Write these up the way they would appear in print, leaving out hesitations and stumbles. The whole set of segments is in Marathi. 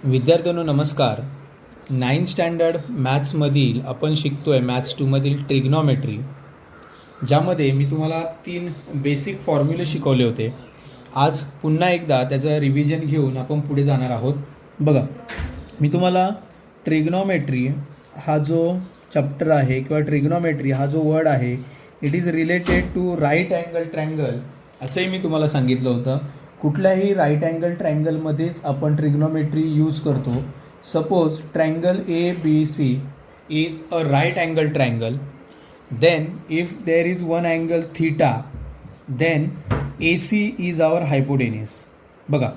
विद्यार्थ्यांनो नमस्कार. 9th स्टँडर्ड मॅथ्समधील आपण शिकतो आहे मॅथ्स 2मधील ट्रिग्नॉमेट्री, ज्यामध्ये मी तुम्हाला 3 बेसिक फॉर्म्युले शिकवले होते. आज पुन्हा एकदा त्याचं रिव्हिजन घेऊन आपण पुढे जाणार आहोत. बघा, मी तुम्हाला ट्रिग्नॉमेट्री हा जो चॅप्टर आहे किंवा ट्रिग्नॉमेट्री हा जो वर्ड आहे, it is related to right angle triangle असंही मी तुम्हाला सांगितलं होतं. कुठल्याही राईट अँगल ट्रँगलमध्येच आपण ट्रिग्नॉमेट्री यूज करतो. Suppose triangle ABC is a right angle triangle, then if there is one angle theta, then AC is our hypotenuse. बघा,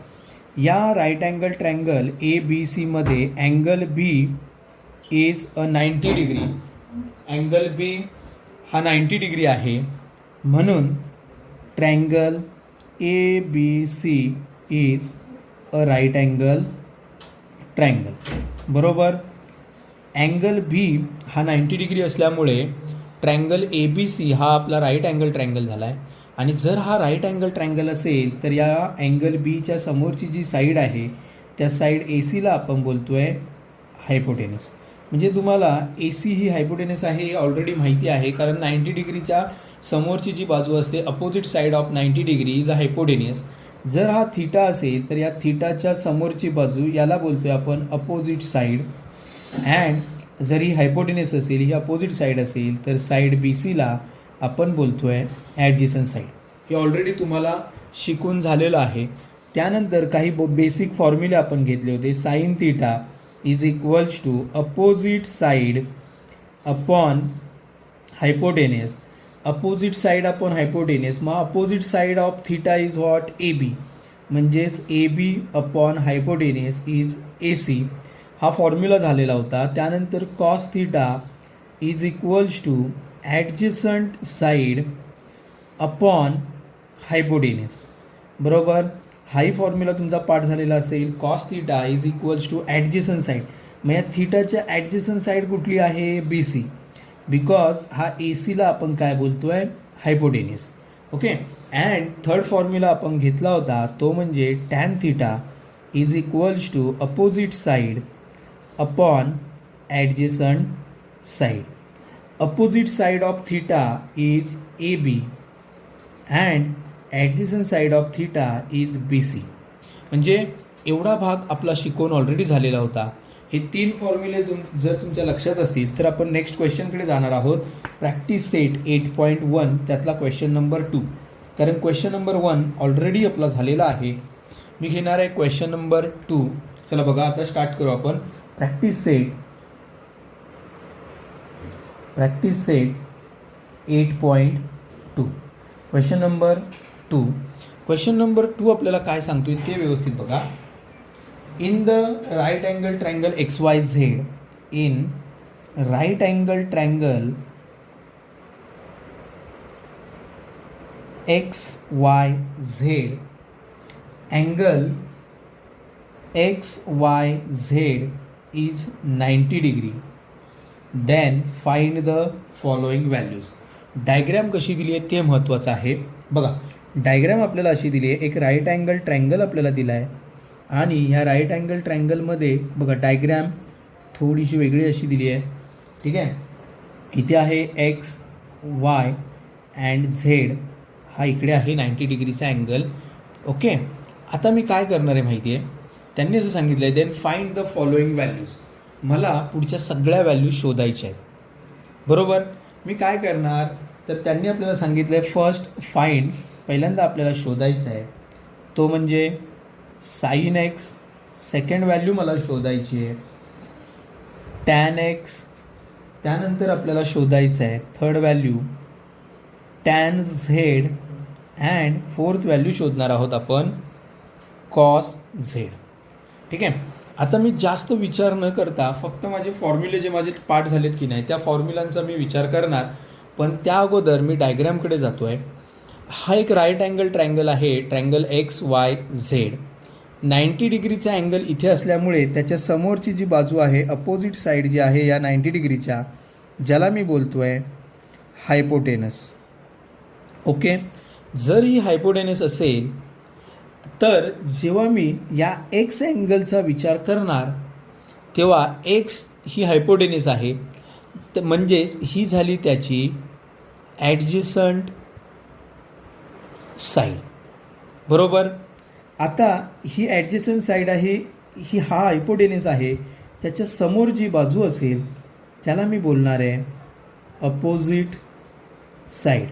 या राईट अँगल ट्रँगल ABC मध्ये angle B is a 90 degree. Angle B हा 90 डिग्री आहे, म्हणून triangle ABC is a right angle triangle. बरोबर. अँगल B हा 90 डिग्री असल्यामुळे ट्रँगल ABC हा आपला राईट अँगल ट्रँगल झाला आहे. आणि जर हा राईट अँगल ट्रँगल असेल तर या अँगल Bच्या समोरची जी साईड आहे त्या साईड ACला आपण बोलतो आहे हायपोटेनस. म्हणजे तुम्हाला AC ही हायपोटेनस आहे हे ऑलरेडी माहिती आहे, कारण 90 डिग्रीच्या समोरची जी बाजू असते opposite side of 90 degree is a hypotenuse. जर हा थीटा असेल तर या थीटाच्या समोरची बाजू याला बोलतोय आपण अपोजिट साईड. अँड जर ही हायपोटेनियस असेल, ही अपोजिट साईड असेल, तर साईड BCला आपण बोलतोय ॲडजसंट साईड. हे ऑलरेडी तुम्हाला शिकून झालेलं आहे. त्यानंतर काही बेसिक फॉर्म्युले आपण घेतले होते. Sine theta is equals to opposite side upon hypotenuse. Opposite side upon hypotenuse, मग opposite side of theta is what AB, म्हणजेच AB upon hypotenuse is AC. हा फॉर्म्युला झालेला होता. त्यानंतर cos theta is equals to adjacent side upon hypotenuse. बरोबर. हाही फॉर्म्युला तुमचा पाठ झालेला असेल. Cos theta is equals to adjacent side. मग या थीटाच्या ॲडजसंट साईड कुठली आहे? BC. बिकॉज हा ACला आपण काय बोलतोय? Hypotenuse. Okay. And third formula आपण घेतला होता तो म्हणजे tan theta is equals to opposite side upon adjacent side. Opposite side of theta is AB and adjacent side of theta is BC. म्हणजे एवढा भाग आपला शिकवून ऑलरेडी झालेला होता. हे 3 फॉर्म्युले जर तुमच्या लक्षात असतील तर आपण नेक्स्ट क्वेश्चनकडे जाणार आहोत. प्रॅक्टिस सेट 8.1 त्यातला क्वेश्चन नंबर 2. कारण क्वेश्चन नंबर 1 ऑलरेडी आपला झालेला आहे. मी घेणार आहे क्वेश्चन नंबर 2. चला बघा, आता स्टार्ट करू आपण. Practice set 8.2 question number 2. Question number 2 आपल्याला काय सांगतोय ते व्यवस्थित बघा. In the right angle triangle XYZ, in right angle triangle XYZ, angle XYZ is 90 degree. Then find the following values. Diagram कशी दिली आहे ते महत्त्वाचं आहे. बघा, डायग्रॅम आपल्याला अशी दिली आहे. एक राईट अँगल ट्रँगल आपल्याला दिला आहे आणि ह्या राईट अँगल ट्रँगलमध्ये बघा डायग्रॅम थोडीशी वेगळी अशी दिली आहे. ठीक आहे. इथे आहे X, Y अँड Z. हा इकडे आहे 90 डिग्रीचा अँगल. ओके. आता मी काय करणार आहे माहिती आहे, त्यांनी असं सांगितलं आहे then find the following values. मला पुढच्या सगळ्या व्हॅल्यूज शोधायच्या आहेत. बरोबर. मी काय करणार तर त्यांनी आपल्याला सांगितलं आहे फर्स्ट फाइंड, पहिल्यांदा आपल्याला शोधायचं आहे तो म्हणजे साइन X. सेकंड व्हॅल्यू मला शोधायची आहे टॅन X. त्यानंतर आपल्याला शोधायचं आहे third value tan Z. And fourth value शोधणार आहोत आपण कॉस Z. ठीक आहे. आता मी जास्त विचार न करता फक्त माझे फॉर्म्युले जे माझे पाठ झालेत की नाही त्या फॉर्म्युलांचा मी विचार करणार. पण त्या अगोदर मी डायग्रॅमकडे जातो आहे. हा एक राईट अँगल ट्रँगल आहे, ट्रँगल XYZ. 90 डिग्रीचा अँगल इथे असल्यामुळे त्याच्या समोरची जी बाजू आहे अपोजिट साईड जी आहे या 90 डिग्रीच्या, ज्याला मी बोलतो आहे हायपोटेनस. ओके. जर ही हायपोटेनस असेल तर जेव्हा मी या एक्स अँगलचा विचार करणार तेव्हा एक्स ही हायपोटेनिस आहे, तर म्हणजेच ही झाली त्याची ॲडजसंट साईड. बरोबर. आता ही ॲडजसंट साईड आहे, ही हा हायपोटेनिस आहे, त्याच्या समोर जी बाजू असेल त्याला मी बोलणार आहे अपोजिट साईड.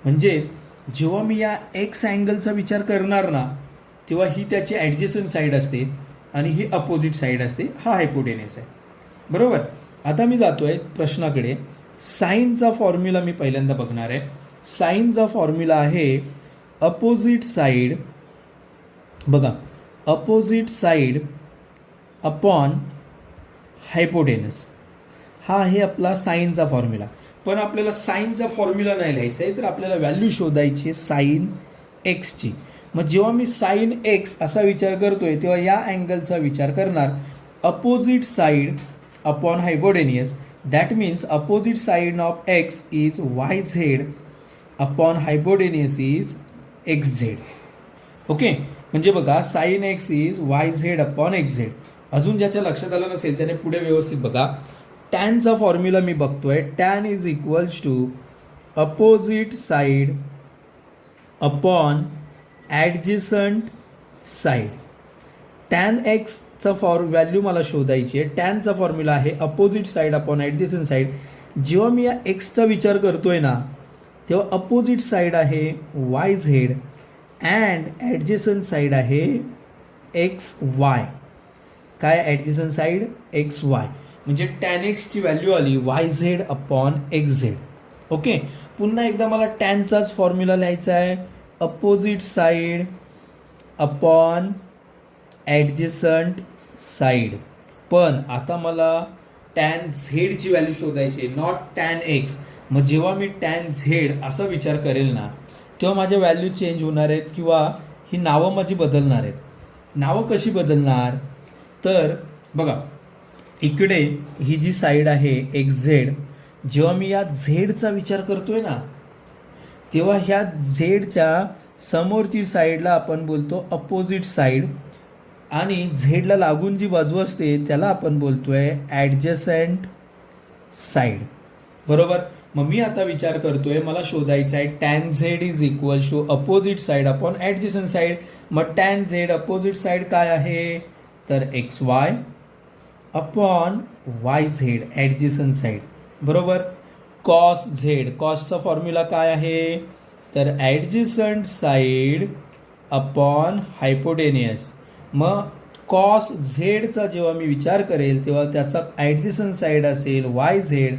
म्हणजेच जेव्हा मी या एक्स अँगलचा विचार करणार ना तेव्हा ही त्याची ॲडजसंट साईड असते आणि ही अपोजिट साईड असते. हा हायपोटेनिस आहे. बरोबर. आता मी जातो आहे प्रश्नाकडे. साईनचा फॉर्म्युला मी पहिल्यांदा बघणार आहे. साईनचा फॉर्म्युला आहे अपोजिट साईड, बघा, अपोजिट साईड अपॉन हायपोटेनस. हा आहे आपला साईनचा फॉर्म्युला. पण आपल्याला साईनचा फॉर्म्युला नाही लिहायचा आहे, तर आपल्याला व्हॅल्यू शोधायची आहे साईन एक्सची. मग जेव्हा मी साईन एक्स असा विचार करतोय तेव्हा या अँगलचा विचार करणार opposite side upon hypotenuse. That means opposite side of X is Y Z upon hypotenuse is X Z. Okay. म्हणजे बघा sine X is Y Z upon X Z. अजून ज्याच्या लक्षात आलं नसेल त्याने पुढे व्यवस्थित बघा. टॅनचा फॉर्म्युला मी बघतोय. Tan is equals to opposite side upon adjacent side. Tan एक्सचा व्हॅल्यू मला शोधायची आहे. टॅनचा फॉर्म्युला आहे opposite side upon adjacent side. जेव्हा मी या एक्सचा विचार करतोय ना तेव्हा अपोजिट साईड आहे Y Z and adjacent side आहे एक्स वाय. काय ॲडजसंट साईड? X Y. म्हणजे टॅन एक्सची व्हॅल्यू आली Y Z upon X Z. Okay. पुन्हा एकदा मला टॅनचाच फॉर्म्युला लिहायचा आहे opposite side upon adjacent side. पण आता मला टॅन झेडची व्हॅल्यू शोधायची आहे, नॉट टॅन एक्स. मग जेव्हा मी टॅन झेड असा विचार करेल ना तेव्हा माझ्या व्हॅल्यू चेंज होणार आहेत किंवा ही नावं माझी बदलणार आहेत. नावं कशी बदलणार? तर बघा इकडे ही जी साईड आहे एक्स झेड, जेव्हा मी या झेडचा विचार करतोय ना तेव्हा ह्या झेडच्या समोरची साईडला आपण बोलतो अपोजिट साईड आणि झेडला लागून जी बाजू असते त्याला आपण बोलतोय ॲडजसंट साईड. बरोबर. मग मी आता विचार करतोय मला शोधायचं आहे tan Z is equal to opposite side upon adjacent side. मग टॅन झेड अपोजिट साईड काय आहे? तर X Y upon Y Z adjacent side. बरोबर. कॉस झेड, कॉसचा फॉर्म्युला काय आहे? तर ॲडजसंट साईड अपॉन हायपोटेनियस. मग कॉस झेडचा जेव्हा मी विचार करेल तेव्हा त्याचा ॲडजसंट साईड असेल वाय झेड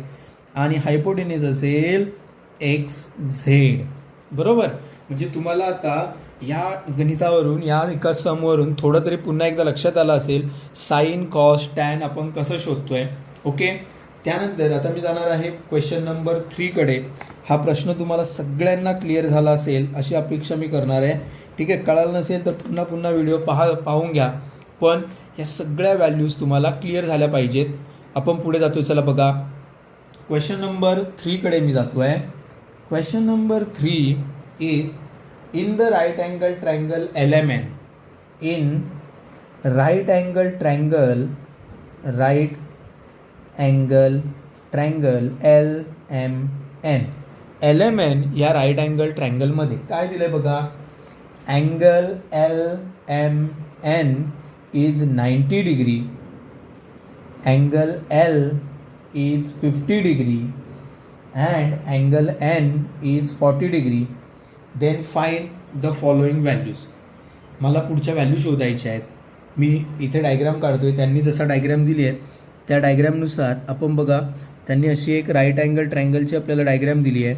आणि हायपोटेनियस असेल एक्स झेड. बरोबर. म्हणजे तुम्हाला आता या गणितावरून या एका समवरून थोडं तरी पुन्हा एकदा लक्षात आलं असेल साईन कॉस टॅन आपण कसं शोधतोय. ओके. त्यानंतर आता मी जाणार आहे क्वेश्चन नंबर 3 कडे. हा प्रश्न तुम्हाला सगळ्यांना क्लिअर झाला असेल अशी अपेक्षा मी करणार आहे. ठीक आहे. कळालं नसेल तर पुन्हा व्हिडिओ पाहून घ्या. पण या सगळ्या व्हॅल्यूज तुम्हाला क्लिअर झाल्या पाहिजेत. आपण पुढे जातो. चला बघा क्वेश्चन नंबर 3 कडे मी जातो आहे. Question number 3 is in the right angle triangle LMN. In right angle triangle LMN. LMN या राईट अँगल ट्रायंगलमध्ये काय दिलंय बघा. Angle LMN is 90 degree, angle L is 50 degree and angle N is 40 degree. Then find the following values. मला पुढच्या व्हॅल्यू शोधायच्या आहेत. मी इथे डायग्राम काढतोय. त्यांनी जसा डायग्राम दिली आहे त्या डायग्रामनुसार आपण बघा त्यांनी अशी एक राईट अँगल ट्रायंगलची आपल्याला डायग्राम दिली आहे.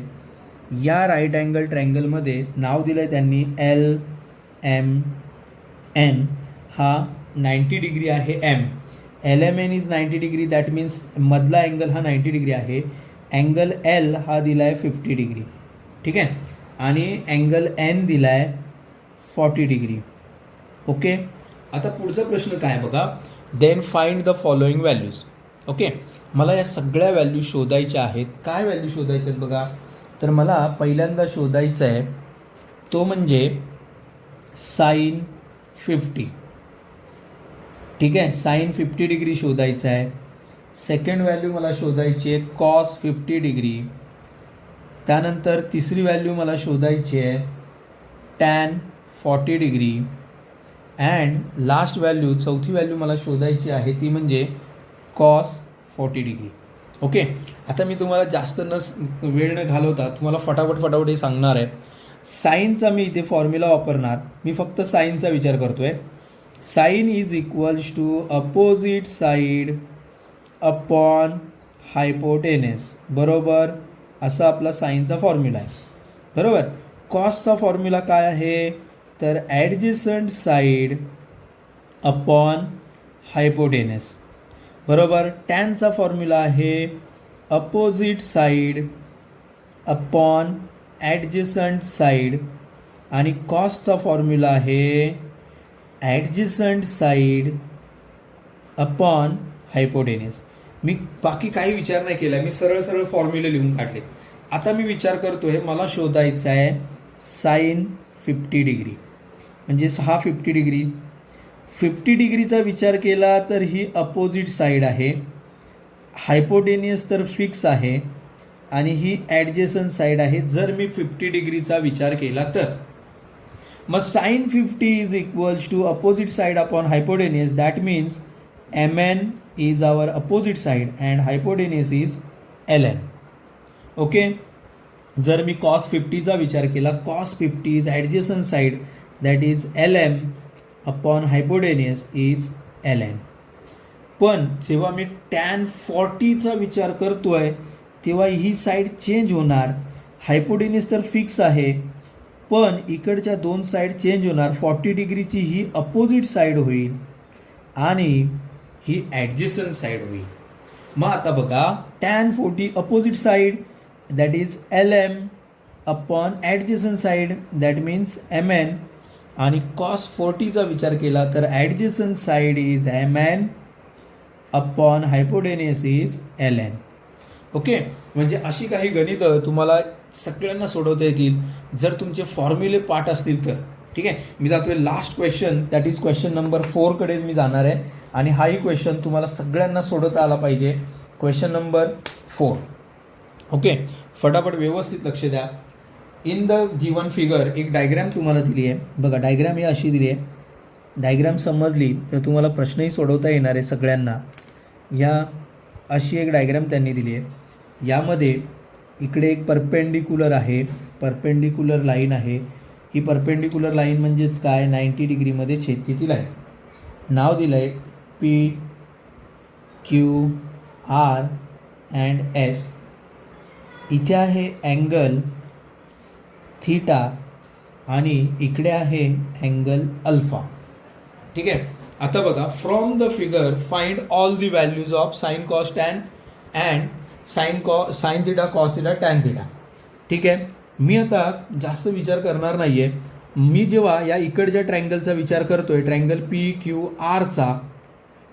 या राईट अँगल ट्रायंगलमध्ये नाव दिलं आहे त्यांनी LMN. हा 90 डिग्री आहे. LMN is 90 degree. That means मधला अँगल हा 90 डिग्री आहे. अँगल L हा दिला आहे 50 डिग्री. ठीक आहे. आणि अँगल N दिला आहे 40 डिग्री. ओके. आता पुढचा प्रश्न काय बघा. Then find the following values. Okay. मला या सगळ्या व्हॅल्यू शोधायच्या आहेत. काय व्हॅल्यू शोधायच्या आहेत बघा. तर मला पहिल्यांदा शोधायचं आहे तो म्हणजे साईन 50. ठीक आहे, साईन 50 डिग्री शोधायचं आहे. सेकंड व्हॅल्यू मला शोधायची आहे कॉस 50 डिग्री. त्यानंतर तिसरी व्हॅल्यू मला शोधायची आहे tan 40 degree. And last value, चौथी व्हॅल्यू मला शोधायची आहे ती म्हणजे कॉस 40 डिग्री. ओके, आता मी तुम्हाला जास्त वेळ न घालवता तुम्हाला फटाफट हे सांगणार आहे. साईनचा मी इथे फॉर्म्युला वापरणार. मी फक्त साईनचा विचार करतोय. Sine is equals to opposite side upon hypotenuse, बरोबर, असा आपला साईनचा फॉर्म्युला आहे. बरोबर. कॉसचा फॉर्म्युला काय आहे, तर ॲडजसंट साईड अपॉन हायपोटेनस, बरोबर. टॅनचा फॉर्म्युला आहे opposite side upon adjacent side. आणि कॉसचा फॉर्म्युला आहे ॲडजसंट साईड अपॉन हायपोटेनस. मी बाकी काही विचार नाही केला, मी सरळ फॉर्म्युले लिहून काढले. आता मी विचार करतोय, मला शोधायचा आहे साईन 50 डिग्री, म्हणजे हा 50 डिग्री. 50 डिग्रीचा विचार केला तर ही अपोजिट साईड आहे, हायपोटेनियस तर फिक्स आहे, आणि ही ॲडजेसंट साईड आहे जर मी 50 डिग्रीचा विचार केला तर. मग sine 50 is equals to opposite side upon hypotenuse. That means mn is our opposite side and hypotenuse is ln. Okay, जर मी cos 50 चा विचार केला, cos 50 is adjacent side, that is lm upon hypotenuse is ln. पण जेव्हा मी tan 40 चा विचार करतोय तेव्हा ही साईड चेंज होणार. हायपोटेन्यूस तर फिक्स आहे, पण इकडच्या दोन साईड चेंज होणार. 40 डिग्रीची ही अपोजिट साईड होईल आणि ही ॲडजसंट साईड होईल. मग आता बघा, tan 40 opposite side that is LM upon adjacent side that means MN. आणि कॉस 40चा विचार केला तर adjacent side is MN upon hypotenuse is LN. Okay, म्हणजे अशी काही गणितं तुम्हाला सगळ्यांना सोडवता येतील जर तुमचे फॉर्म्युले पाठ असतील तर. ठीक आहे, मी जातोय last question, that is question number 4 कडेच मी जाणार आहे. आणि हाही क्वेश्चन तुम्हाला सगळ्यांना सोडवता आला पाहिजे. Question number 4. ओके, फटाफट व्यवस्थित लक्ष द्या. इन द गिवन फिगर एक डायग्रॅम तुम्हाला दिली आहे. बघा, डायग्रॅम ही अशी दिली आहे. डायग्रॅम समजली तर तुम्हाला प्रश्नही सोडवता येणार आहे सगळ्यांना. या अशी एक डायग्रॅम त्यांनी दिली आहे. यामध्ये इकडे एक परपेंडिक्युलर आहे, परपेंडिक्युलर लाईन आहे. ही परपेंडिक्युलर लाईन म्हणजेच काय, 90 डिग्रीमध्ये छेदते ती लाईन. नाव दिलं आहे PQR अँड S. इथे आहे अँगल थीटा आणि इकडे आहे अँगल अल्फा. ठीक आहे, आता बघा, from the figure find all the values of sine cos tan and sine theta cos theta tan theta. ठीक आहे, मी आता जास्त विचार करणार नाही आहे. मी जेव्हा या इकडच्या ट्रँगलचा विचार करतोय, ट्रँगल PQRचा,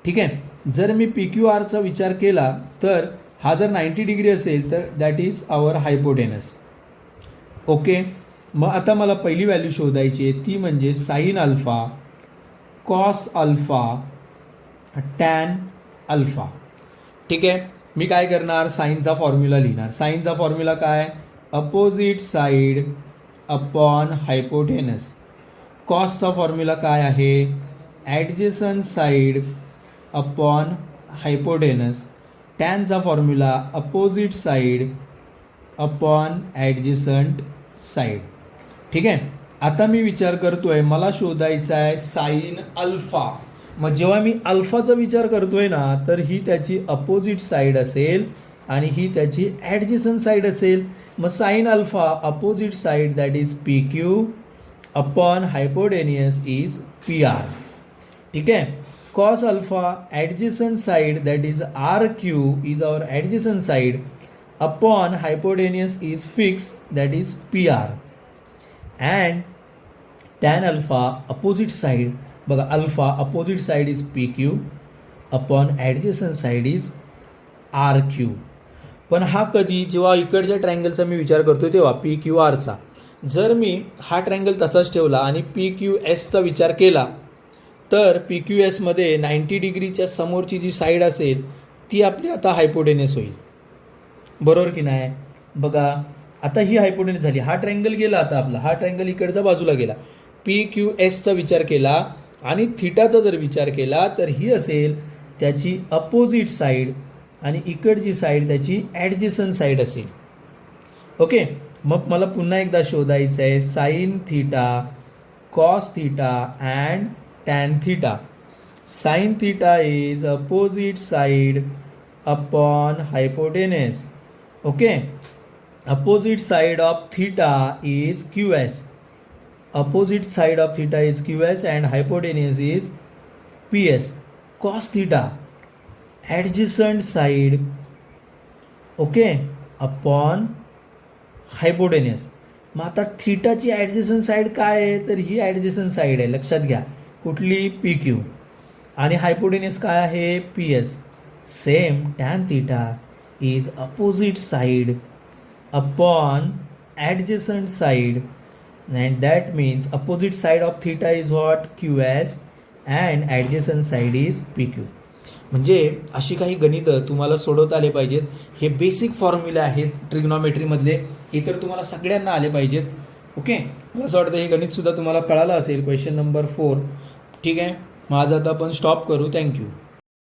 ठीक आहे, जर मी PQRचा विचार केला तर हा जर 90 डिग्री असेल तर that is our hypotenuse. Okay, मग आता मला पहिली व्हॅल्यू शोधायची आहे, ती म्हणजे sine alpha cos alpha tan alpha. ठीक आहे, मी काय करणार, साईनचा फॉर्म्युला लिहिणार. साईनचा फॉर्म्युला काय, अपोजिट साईड अपॉन हायपोटेनस. कॉसचा फॉर्म्युला काय आहे, ॲडजसंट साईड अपॉन हायपोटेनस. टॅनचा formula opposite side upon adjacent side. ठीक आहे, आता मी विचार करतोय, मला शोधायचा आहे साईन अल्फा. मग जेव्हा मी अल्फाचा विचार करतोय ना, तर ही त्याची अपोजिट साईड असेल आणि ही त्याची ॲडजसंट साईड असेल. मग sine alpha opposite side that is PQ upon hypotenuse is PR. ठीक आहे, cos alpha adjacent side that is RQ is our adjacent side upon hypotenuse is fix that is PR. And tan alpha opposite side, बघा, alpha opposite side is PQ upon adjacent side is RQ. पण हा कधी, जेव्हा इकडच्या ट्रँगलचा मी विचार करतोय तेव्हा PQRचा. जर मी हा ट्रँगल तसाच ठेवला आणि PQSचा विचार केला तर पी क्यू एसमध्ये 90 डिग्रीच्या समोरची जी साईड असेल ती आपली आता हायपोटेनियस होईल, बरोबर की नाही? बघा आता ही हायपोटेनियस झाली, हा ट्रायंगल गेला, आता आपला हा ट्रायंगल इकडचा बाजूला गेला. पी क्यू एसचा विचार केला आणि थिटाचा जर विचार केला तर ही असेल त्याची अपोजिट साईड आणि इकडची साईड त्याची ॲडजेसंट साईड असेल. ओके, मग मला पुन्हा एकदा शोधायचं आहे sine theta, cos theta and tan theta. Sine theta is opposite side upon hypotenuse. Okay, opposite side of theta is Q S. Opposite side of theta is QS and hypotenuse is PS. Cos theta, adjacent side, okay, upon hypotenuse. मग आता थिटाची ॲडजेसंट साईड काय आहे, तर ही ॲडजेसंट साईड आहे, लक्षात घ्या. कुठली? P Q. आणि हायपोटेनियस काय आहे? P S. Same tan theta is opposite side upon adjacent side, and that means opposite side of theta is what? QS and adjacent side is PQ. म्हणजे अशी काही गणितं तुम्हाला सोडवता आले पाहिजेत. हे बेसिक फॉर्म्युले आहेत ट्रिग्नॉमेट्रीमधले, हे तर तुम्हाला सगळ्यांना आले पाहिजेत. ओके, मला असं वाटतं हे गणित सुद्धा तुम्हाला कळालं असेल. Question number 4. ठीक आहे, मग आज आता आपण स्टॉप करू. थँक्यू.